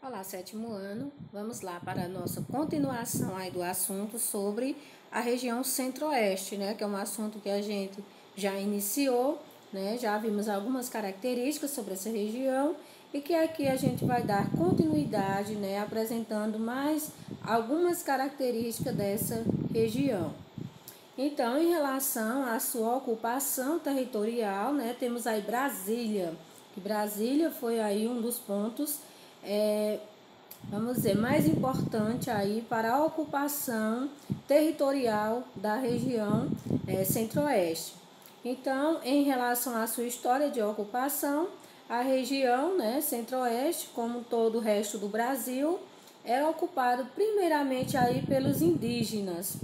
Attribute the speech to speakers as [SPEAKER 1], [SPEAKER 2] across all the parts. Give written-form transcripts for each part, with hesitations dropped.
[SPEAKER 1] Olá, sétimo ano. Vamos lá para a nossa continuação aí do assunto sobre a região centro-oeste, né? Que é um assunto que a gente já iniciou, né? Já vimos algumas características sobre essa região e que aqui a gente vai dar continuidade, né? Apresentando mais algumas características dessa região. Então, em relação à sua ocupação territorial, né? Temos aí Brasília, que Brasília foi aí um dos pontos vamos dizer, mais importante aí para a ocupação territorial da região centro-oeste. Então, em relação à sua história de ocupação, a região centro-oeste, como todo o resto do Brasil, era ocupado primeiramente aí pelos indígenas.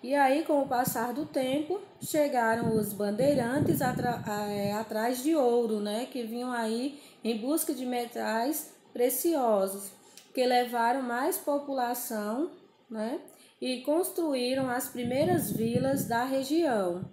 [SPEAKER 1] E aí, com o passar do tempo, chegaram os bandeirantes atrás de ouro, né, que vinham aí em busca de metais preciosos, que levaram mais população, né, e construíram as primeiras vilas da região.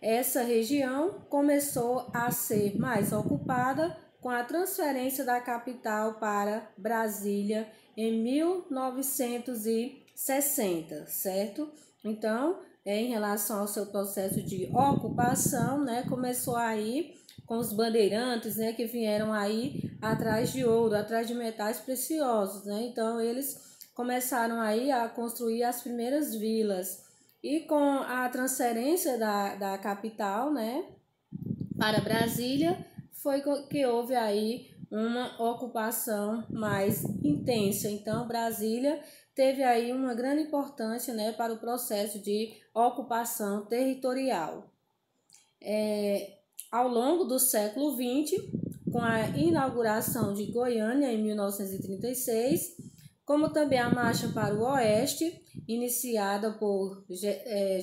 [SPEAKER 1] Essa região começou a ser mais ocupada com a transferência da capital para Brasília em 1960, certo? Então, em relação ao seu processo de ocupação, né, começou aí com os bandeirantes, né, que vieram aí atrás de ouro, atrás de metais preciosos, né? Então, eles começaram aí a construir as primeiras vilas. E com a transferência da capital, né, para Brasília, foi que houve aí uma ocupação mais intensa. Então, Brasília teve aí uma grande importância, né, para o processo de ocupação territorial. Ao longo do século XX, com a inauguração de Goiânia em 1936, como também a Marcha para o Oeste, iniciada por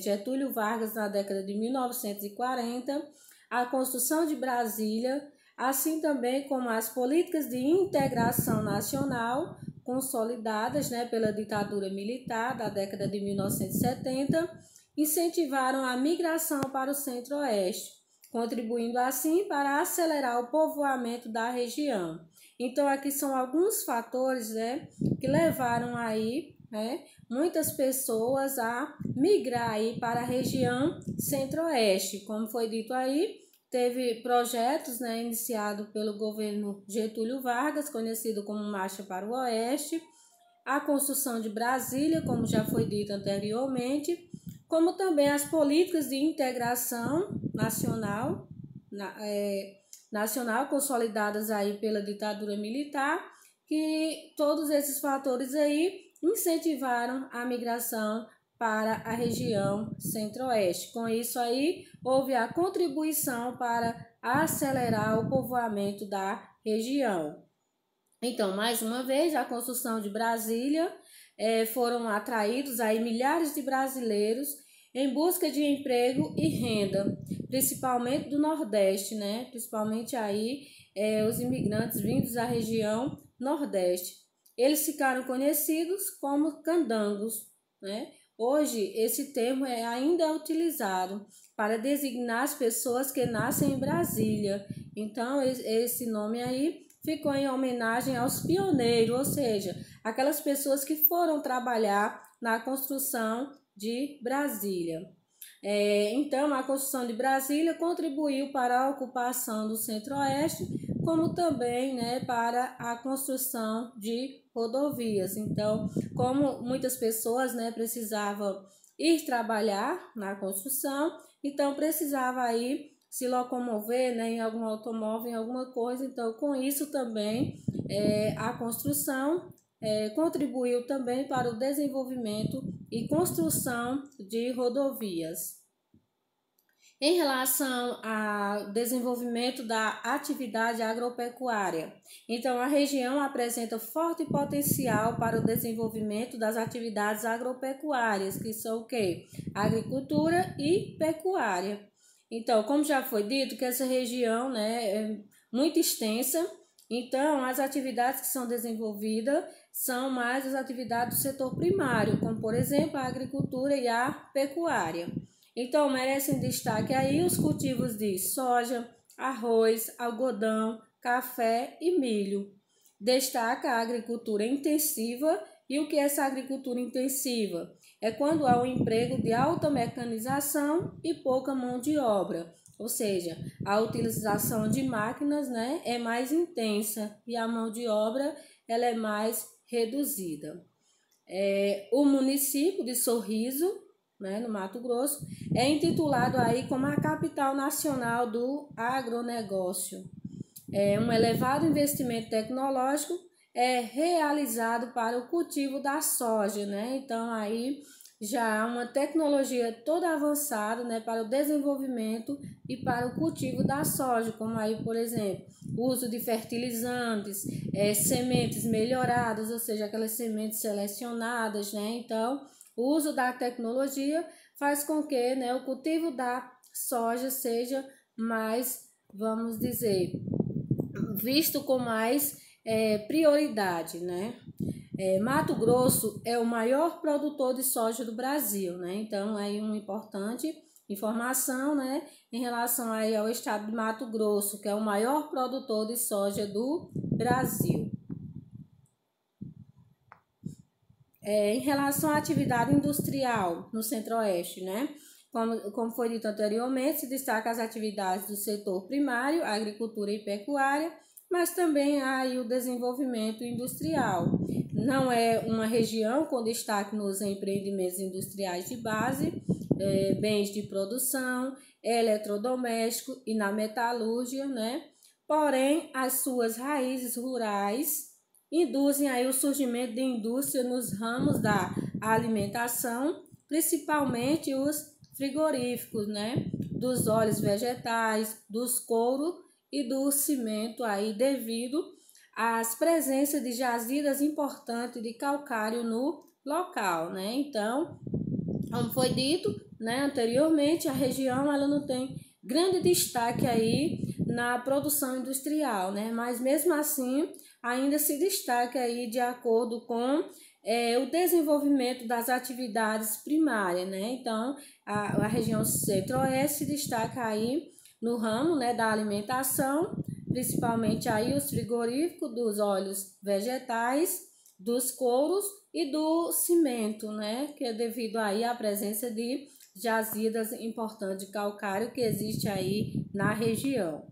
[SPEAKER 1] Getúlio Vargas na década de 1940, a construção de Brasília, assim também como as políticas de integração nacional consolidadas, né, pela ditadura militar da década de 1970, incentivaram a migração para o centro-oeste, contribuindo assim para acelerar o povoamento da região. Então, aqui são alguns fatores, né, que levaram aí, né, muitas pessoas a migrar aí para a região centro-oeste. Como foi dito aí, teve projetos, né, iniciados pelo governo Getúlio Vargas, conhecido como Marcha para o Oeste, a construção de Brasília, como já foi dito anteriormente, como também as políticas de integração nacional, nacional consolidadas aí pela ditadura militar, que todos esses fatores aí incentivaram a migração para a região centro-oeste. Com isso aí, houve a contribuição para acelerar o povoamento da região. Então, mais uma vez, a construção de Brasília foram atraídos aí milhares de brasileiros em busca de emprego e renda, principalmente do Nordeste, né? Principalmente aí os imigrantes vindos da região Nordeste. Eles ficaram conhecidos como candangos, né? Hoje, esse termo ainda é utilizado para designar as pessoas que nascem em Brasília. Então, esse nome aí ficou em homenagem aos pioneiros, ou seja, aquelas pessoas que foram trabalhar na construção de Brasília. Então, a construção de Brasília contribuiu para a ocupação do centro-oeste, como também, né, para a construção de rodovias. Então, como muitas pessoas, né, precisavam ir trabalhar na construção, então precisava aí se locomover, né, em algum automóvel, em alguma coisa. Então, com isso também a construção contribuiu também para o desenvolvimento e construção de rodovias. Em relação ao desenvolvimento da atividade agropecuária, então a região apresenta forte potencial para o desenvolvimento das atividades agropecuárias, que são o quê? Agricultura e pecuária. Então, como já foi dito, que essa região, né, é muito extensa, então as atividades que são desenvolvidas são mais as atividades do setor primário, como por exemplo a agricultura e a pecuária. Então, merecem destaque aí os cultivos de soja, arroz, algodão, café e milho. destaca a agricultura intensiva. E o que é essa agricultura intensiva? É quando há um emprego de alta mecanização e pouca mão de obra, ou seja, a utilização de máquinas, né, é mais intensa e a mão de obra ela é mais reduzida. O município de Sorriso, né, no Mato Grosso, é intitulado aí como a capital nacional do agronegócio. Um elevado investimento tecnológico é realizado para o cultivo da soja, né? Então aí já há uma tecnologia toda avançada, né, para o desenvolvimento e para o cultivo da soja, como aí, por exemplo, o uso de fertilizantes, sementes melhoradas, ou seja, aquelas sementes selecionadas, né? Então, o uso da tecnologia faz com que, né, o cultivo da soja seja mais, vamos dizer, visto com mais prioridade, né? Mato Grosso é o maior produtor de soja do Brasil, né? Então, aí uma importante informação, né, em relação aí ao estado de Mato Grosso, que é o maior produtor de soja do Brasil. Em relação à atividade industrial no Centro-Oeste, né? Como foi dito anteriormente, se destaca as atividades do setor primário, agricultura e pecuária, mas também há aí o desenvolvimento industrial. Não é uma região com destaque nos empreendimentos industriais de base, bens de produção, eletrodoméstico e na metalúrgia, né? Porém, as suas raízes rurais induzem aí o surgimento de indústria nos ramos da alimentação, principalmente os frigoríficos, né? Dos óleos vegetais, dos couros e do cimento aí devido às presenças de jazidas importantes de calcário no local, né? Então, como foi dito, né, anteriormente, a região ela não tem grande destaque aí na produção industrial, né? Mas mesmo assim, ainda se destaca aí de acordo com o desenvolvimento das atividades primárias, né? Então, a região centro-oeste se destaca aí no ramo, né, da alimentação, principalmente aí os frigoríficos, dos óleos vegetais, dos couros e do cimento, né, que é devido aí à presença de jazidas importantes de calcário que existe aí na região.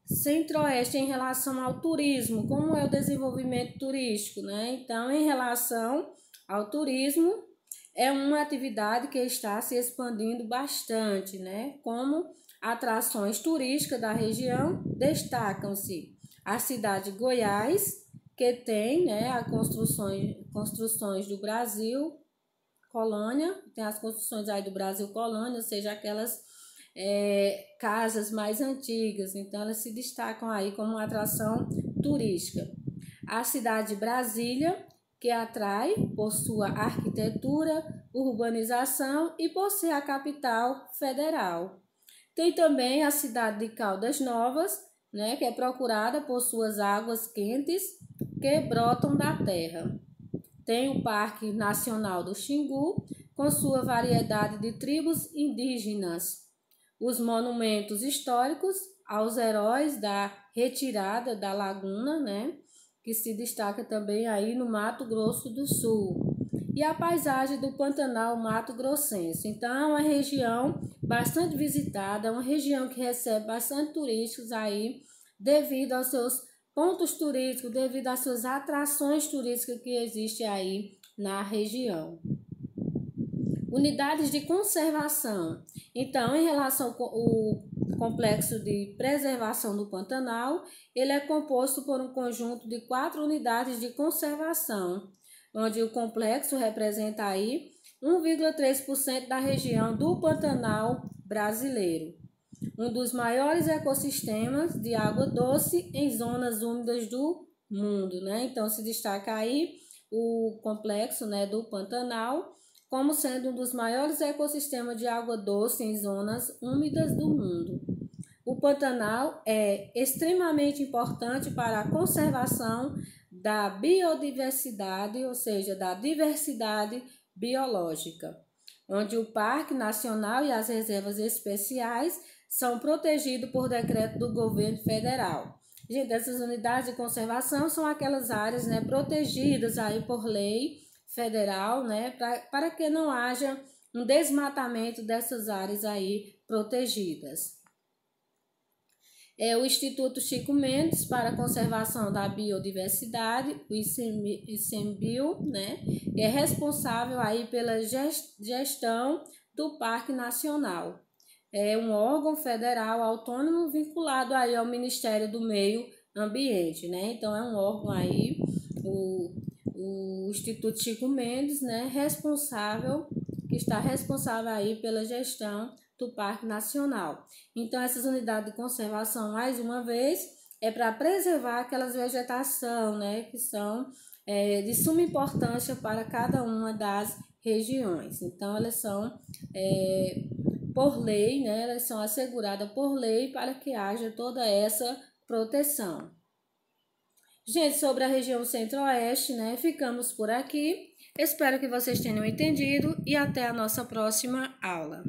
[SPEAKER 1] Centro-Oeste em relação ao turismo, como é o desenvolvimento turístico, né? Então, em relação ao turismo, é uma atividade que está se expandindo bastante, né? Como atrações turísticas da região, destacam-se a cidade de Goiás, que tem, né, as construções do Brasil Colônia, tem as construções aí do Brasil Colônia, ou seja, aquelas casas mais antigas, então elas se destacam aí como uma atração turística. A cidade de Brasília, que atrai por sua arquitetura, urbanização e por ser a capital federal. Tem também a cidade de Caldas Novas, né, que é procurada por suas águas quentes que brotam da terra. Tem o Parque Nacional do Xingu, com sua variedade de tribos indígenas. Os monumentos históricos aos heróis da retirada da Laguna, né, que se destaca também aí no Mato Grosso do Sul. E a paisagem do Pantanal Mato Grossense. Então, é uma região bastante visitada, uma região que recebe bastante turistas aí, devido aos seus pontos turísticos, devido às suas atrações turísticas que existem aí na região. Unidades de conservação. Então, em relação ao complexo de preservação do Pantanal, ele é composto por um conjunto de 4 unidades de conservação, onde o complexo representa aí 1,3% da região do Pantanal brasileiro. Um dos maiores ecossistemas de água doce em zonas úmidas do mundo, né? Então, se destaca aí o complexo, né, do Pantanal, como sendo um dos maiores ecossistemas de água doce em zonas úmidas do mundo. O Pantanal é extremamente importante para a conservação da biodiversidade, ou seja, da diversidade biológica, onde o Parque Nacional e as reservas especiais são protegidos por decreto do governo federal. Gente, essas unidades de conservação são aquelas áreas, né, protegidas aí por lei federal, né, para que não haja um desmatamento dessas áreas aí protegidas. O Instituto Chico Mendes para a Conservação da Biodiversidade, o ICMBio, né, é responsável aí pela gestão do Parque Nacional. É um órgão federal autônomo vinculado aí ao Ministério do Meio Ambiente, né? Então é um órgão aí, o Instituto Chico Mendes, né, que está responsável aí pela gestão do Parque Nacional. Então essas unidades de conservação, mais uma vez, é para preservar aquelas vegetação, né, que são de suma importância para cada uma das regiões. Então elas são por lei, né, elas são asseguradas por lei para que haja toda essa proteção. Gente, sobre a região centro-oeste, né, ficamos por aqui. Espero que vocês tenham entendido e até a nossa próxima aula.